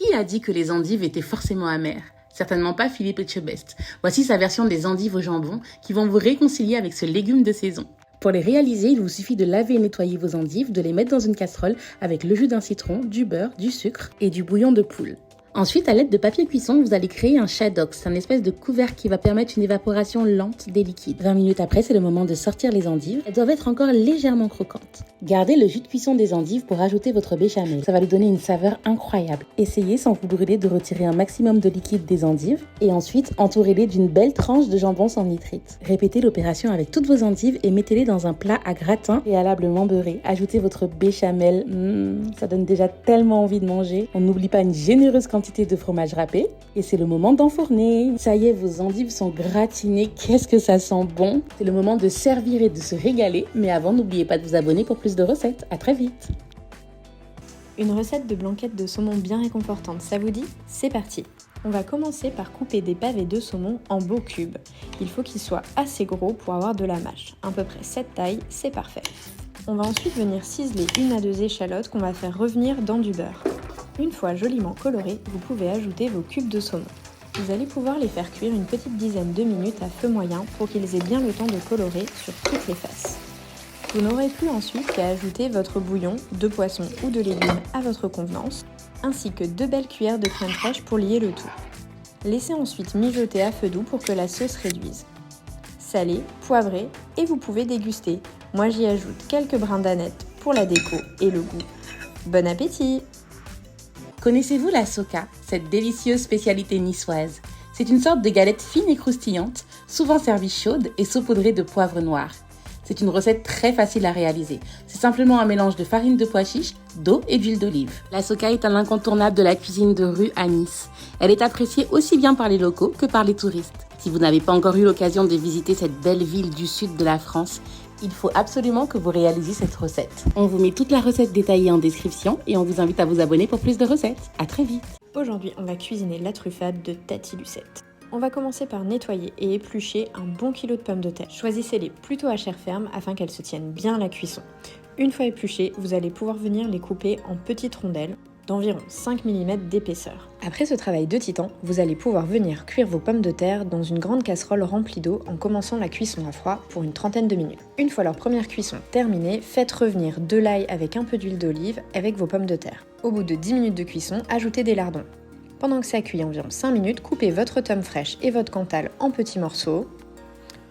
Qui a dit que les endives étaient forcément amères? Certainement pas Philippe Etchebest. Voici sa version des endives au jambon qui vont vous réconcilier avec ce légume de saison. Pour les réaliser, il vous suffit de laver et nettoyer vos endives, de les mettre dans une casserole avec le jus d'un citron, du beurre, du sucre et du bouillon de poule. Ensuite, à l'aide de papier cuisson, vous allez créer un shadok. C'est un espèce de couvercle qui va permettre une évaporation lente des liquides. 20 minutes après, c'est le moment de sortir les endives. Elles doivent être encore légèrement croquantes. Gardez le jus de cuisson des endives pour ajouter votre béchamel. Ça va lui donner une saveur incroyable. Essayez sans vous brûler de retirer un maximum de liquide des endives et ensuite entourez-les d'une belle tranche de jambon sans nitrite. Répétez l'opération avec toutes vos endives et mettez-les dans un plat à gratin préalablement beurré. Ajoutez votre béchamel. Ça donne déjà tellement envie de manger. On n'oublie pas une généreuse quantité de fromage râpé et c'est le moment d'enfourner. Ça y est, vos endives sont gratinées. Qu'est-ce que ça sent bon! C'est le moment de servir et de se régaler. Mais avant, n'oubliez pas de vous abonner pour plus de recettes. À très vite! Une recette de blanquette de saumon bien réconfortante, ça vous dit? C'est parti! On va commencer par couper des pavés de saumon en beaux cubes. Il faut qu'ils soient assez gros pour avoir de la mâche. À peu près cette taille, c'est parfait. On va ensuite venir ciseler 1 à 2 échalotes qu'on va faire revenir dans du beurre. Une fois joliment colorés, vous pouvez ajouter vos cubes de saumon. Vous allez pouvoir les faire cuire une petite dizaine de minutes à feu moyen pour qu'ils aient bien le temps de colorer sur toutes les faces. Vous n'aurez plus ensuite qu'à ajouter votre bouillon de poisson ou de légumes à votre convenance, ainsi que 2 belles cuillères de crème fraîche pour lier le tout. Laissez ensuite mijoter à feu doux pour que la sauce réduise. Salez, poivrez et vous pouvez déguster. Moi j'y ajoute quelques brins d'aneth pour la déco et le goût. Bon appétit! Connaissez-vous la soca, cette délicieuse spécialité niçoise? C'est une sorte de galette fine et croustillante, souvent servie chaude et saupoudrée de poivre noir. C'est une recette très facile à réaliser. C'est simplement un mélange de farine de pois chiches, d'eau et d'huile d'olive. La soca est un incontournable de la cuisine de rue à Nice. Elle est appréciée aussi bien par les locaux que par les touristes. Si vous n'avez pas encore eu l'occasion de visiter cette belle ville du sud de la France, il faut absolument que vous réalisiez cette recette. On vous met toute la recette détaillée en description et on vous invite à vous abonner pour plus de recettes. À très vite! Aujourd'hui, on va cuisiner la truffade de Tati Lucette. On va commencer par nettoyer et éplucher un bon kilo de pommes de terre. Choisissez-les plutôt à chair ferme afin qu'elles se tiennent bien à la cuisson. Une fois épluchées, vous allez pouvoir venir les couper en petites rondelles d'environ 5 mm d'épaisseur. Après ce travail de titan, vous allez pouvoir venir cuire vos pommes de terre dans une grande casserole remplie d'eau en commençant la cuisson à froid pour une trentaine de minutes. Une fois leur première cuisson terminée, faites revenir de l'ail avec un peu d'huile d'olive avec vos pommes de terre. Au bout de 10 minutes de cuisson, ajoutez des lardons. Pendant que ça cuit environ 5 minutes, coupez votre tome fraîche et votre cantal en petits morceaux.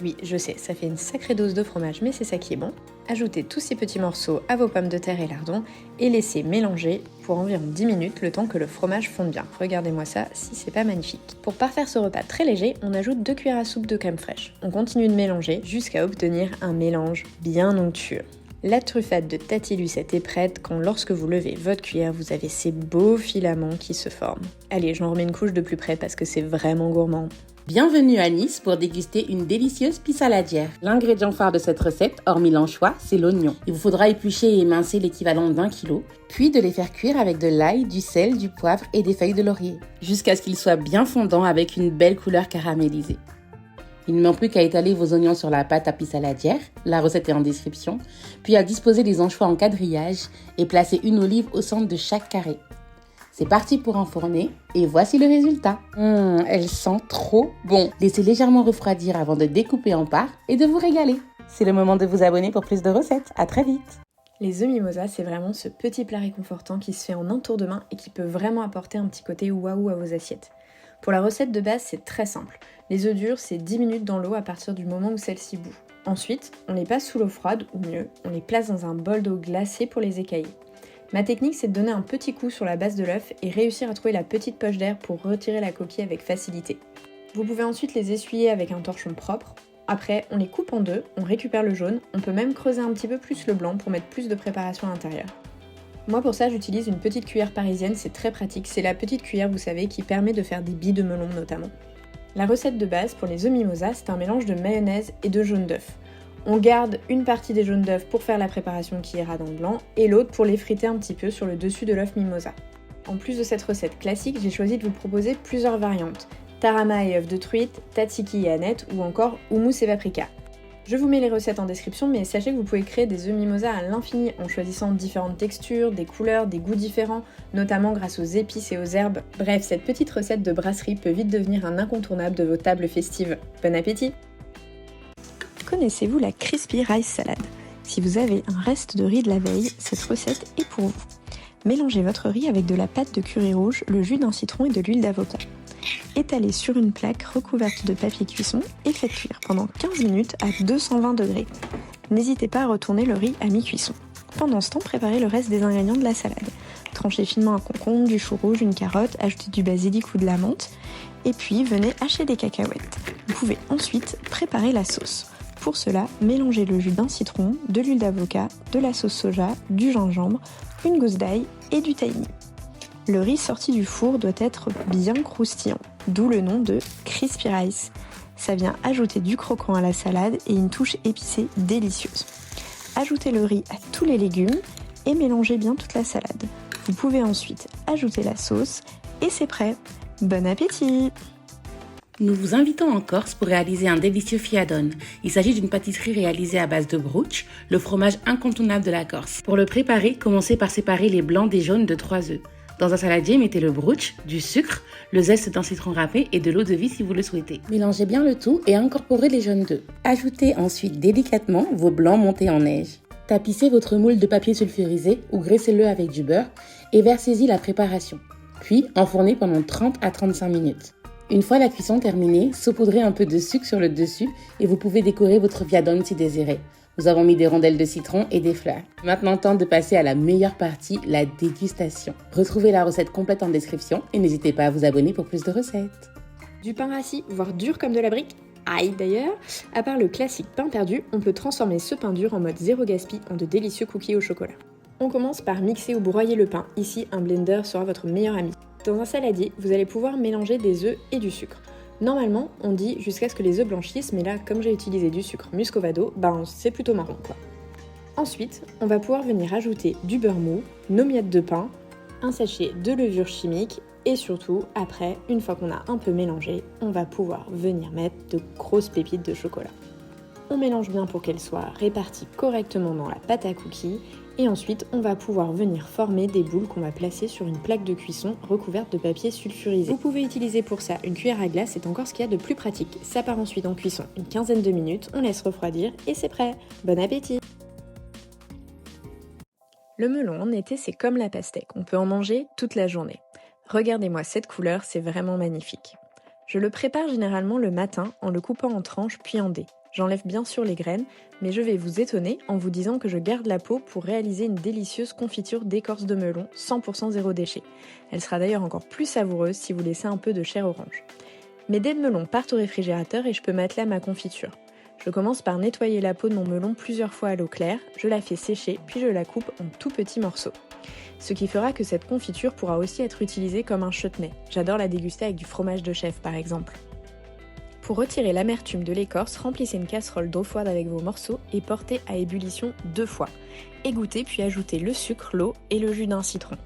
Oui, je sais, ça fait une sacrée dose de fromage, mais c'est ça qui est bon. Ajoutez tous ces petits morceaux à vos pommes de terre et lardons et laissez mélanger pour environ 10 minutes le temps que le fromage fonde bien. Regardez-moi ça si c'est pas magnifique. Pour parfaire ce repas très léger, on ajoute 2 cuillères à soupe de crème fraîche. On continue de mélanger jusqu'à obtenir un mélange bien onctueux. La truffade de Tati Lucette est prête quand lorsque vous levez votre cuillère, vous avez ces beaux filaments qui se forment. Allez, j'en remets une couche de plus près parce que c'est vraiment gourmand. Bienvenue à Nice pour déguster une délicieuse pissaladière. L'ingrédient phare de cette recette, hormis l'anchois, c'est l'oignon. Il vous faudra éplucher et émincer l'équivalent d'1 kg, puis de les faire cuire avec de l'ail, du sel, du poivre et des feuilles de laurier, jusqu'à ce qu'ils soient bien fondants avec une belle couleur caramélisée. Il ne manque plus qu'à étaler vos oignons sur la pâte à pissaladière, la recette est en description, puis à disposer les anchois en quadrillage et placer une olive au centre de chaque carré. C'est parti pour enfourner et voici le résultat. Elle sent trop bon. Laissez légèrement refroidir avant de découper en parts et de vous régaler. C'est le moment de vous abonner pour plus de recettes. À très vite. Les œufs mimosa, c'est vraiment ce petit plat réconfortant qui se fait en un tour de main et qui peut vraiment apporter un petit côté waouh à vos assiettes. Pour la recette de base, c'est très simple. Les œufs durs, c'est 10 minutes dans l'eau à partir du moment où celle-ci bout. Ensuite, on les passe sous l'eau froide, ou mieux, on les place dans un bol d'eau glacée pour les écailler. Ma technique, c'est de donner un petit coup sur la base de l'œuf et réussir à trouver la petite poche d'air pour retirer la coquille avec facilité. Vous pouvez ensuite les essuyer avec un torchon propre. Après, on les coupe en deux, on récupère le jaune, on peut même creuser un petit peu plus le blanc pour mettre plus de préparation à l'intérieur. Moi pour ça, j'utilise une petite cuillère parisienne, c'est très pratique, c'est la petite cuillère, vous savez, qui permet de faire des billes de melon notamment. La recette de base pour les œufs mimosa, c'est un mélange de mayonnaise et de jaune d'œuf. On garde une partie des jaunes d'œufs pour faire la préparation qui ira dans le blanc et l'autre pour les friter un petit peu sur le dessus de l'œuf mimosa. En plus de cette recette classique, j'ai choisi de vous proposer plusieurs variantes. Tarama et œufs de truite, tzatziki et aneth ou encore houmous et paprika. Je vous mets les recettes en description, mais sachez que vous pouvez créer des œufs mimosa à l'infini en choisissant différentes textures, des couleurs, des goûts différents, notamment grâce aux épices et aux herbes. Bref, cette petite recette de brasserie peut vite devenir un incontournable de vos tables festives. Bon appétit! Connaissez-vous la Crispy Rice Salad? Si vous avez un reste de riz de la veille, cette recette est pour vous. Mélangez votre riz avec de la pâte de curry rouge, le jus d'un citron et de l'huile d'avocat. Étalez sur une plaque recouverte de papier cuisson et faites cuire pendant 15 minutes à 220 degrés. N'hésitez pas à retourner le riz à mi-cuisson. Pendant ce temps, préparez le reste des ingrédients de la salade. Tranchez finement un concombre, du chou rouge, une carotte, ajoutez du basilic ou de la menthe, et puis venez hacher des cacahuètes. Vous pouvez ensuite préparer la sauce. Pour cela, mélangez le jus d'un citron, de l'huile d'avocat, de la sauce soja, du gingembre, une gousse d'ail et du tahini. Le riz sorti du four doit être bien croustillant, d'où le nom de Crispy Rice. Ça vient ajouter du croquant à la salade et une touche épicée délicieuse. Ajoutez le riz à tous les légumes et mélangez bien toute la salade. Vous pouvez ensuite ajouter la sauce et c'est prêt. Bon appétit! Nous vous invitons en Corse pour réaliser un délicieux fiadone. Il s'agit d'une pâtisserie réalisée à base de brooch, le fromage incontournable de la Corse. Pour le préparer, commencez par séparer les blancs des jaunes de 3 œufs. Dans un saladier, mettez le brooch, du sucre, le zeste d'un citron râpé et de l'eau de vie si vous le souhaitez. Mélangez bien le tout et incorporez les jaunes d'œufs. Ajoutez ensuite délicatement vos blancs montés en neige. Tapissez votre moule de papier sulfurisé ou graissez-le avec du beurre et versez-y la préparation. Puis enfournez pendant 30 à 35 minutes. Une fois la cuisson terminée, saupoudrez un peu de sucre sur le dessus et vous pouvez décorer votre fiadone si désiré. Nous avons mis des rondelles de citron et des fleurs. Maintenant, temps de passer à la meilleure partie, la dégustation. Retrouvez la recette complète en description et n'hésitez pas à vous abonner pour plus de recettes. Du pain rassis, voire dur comme de la brique? Aïe d'ailleurs! À part le classique pain perdu, on peut transformer ce pain dur en mode zéro gaspille en de délicieux cookies au chocolat. On commence par mixer ou broyer le pain. Ici, un blender sera votre meilleur ami. Dans un saladier, vous allez pouvoir mélanger des œufs et du sucre. Normalement, on dit jusqu'à ce que les œufs blanchissent, mais là, comme j'ai utilisé du sucre muscovado, c'est plutôt marron quoi. Ensuite, on va pouvoir venir ajouter du beurre mou, nos miettes de pain, un sachet de levure chimique et surtout, après, une fois qu'on a un peu mélangé, on va pouvoir venir mettre de grosses pépites de chocolat. On mélange bien pour qu'elles soient réparties correctement dans la pâte à cookies et ensuite on va pouvoir venir former des boules qu'on va placer sur une plaque de cuisson recouverte de papier sulfurisé. Vous pouvez utiliser pour ça une cuillère à glace, c'est encore ce qu'il y a de plus pratique. Ça part ensuite en cuisson une quinzaine de minutes, on laisse refroidir et c'est prêt. Bon appétit! Le melon en été c'est comme la pastèque, on peut en manger toute la journée. Regardez-moi cette couleur, c'est vraiment magnifique. Je le prépare généralement le matin en le coupant en tranches puis en dés. J'enlève bien sûr les graines, mais je vais vous étonner en vous disant que je garde la peau pour réaliser une délicieuse confiture d'écorce de melon 100% zéro déchet. Elle sera d'ailleurs encore plus savoureuse si vous laissez un peu de chair orange. Mes dés de melon partent au réfrigérateur et je peux m'atteler à ma confiture. Je commence par nettoyer la peau de mon melon plusieurs fois à l'eau claire, je la fais sécher puis je la coupe en tout petits morceaux. Ce qui fera que cette confiture pourra aussi être utilisée comme un chutney. J'adore la déguster avec du fromage de chèvre par exemple. Pour retirer l'amertume de l'écorce, remplissez une casserole d'eau froide avec vos morceaux et portez à ébullition 2 fois. Égouttez puis ajoutez le sucre, l'eau et le jus d'un citron.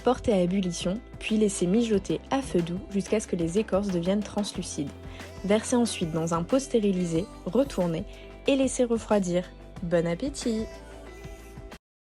Portez à ébullition, puis laissez mijoter à feu doux jusqu'à ce que les écorces deviennent translucides. Versez ensuite dans un pot stérilisé, retournez et laissez refroidir. Bon appétit!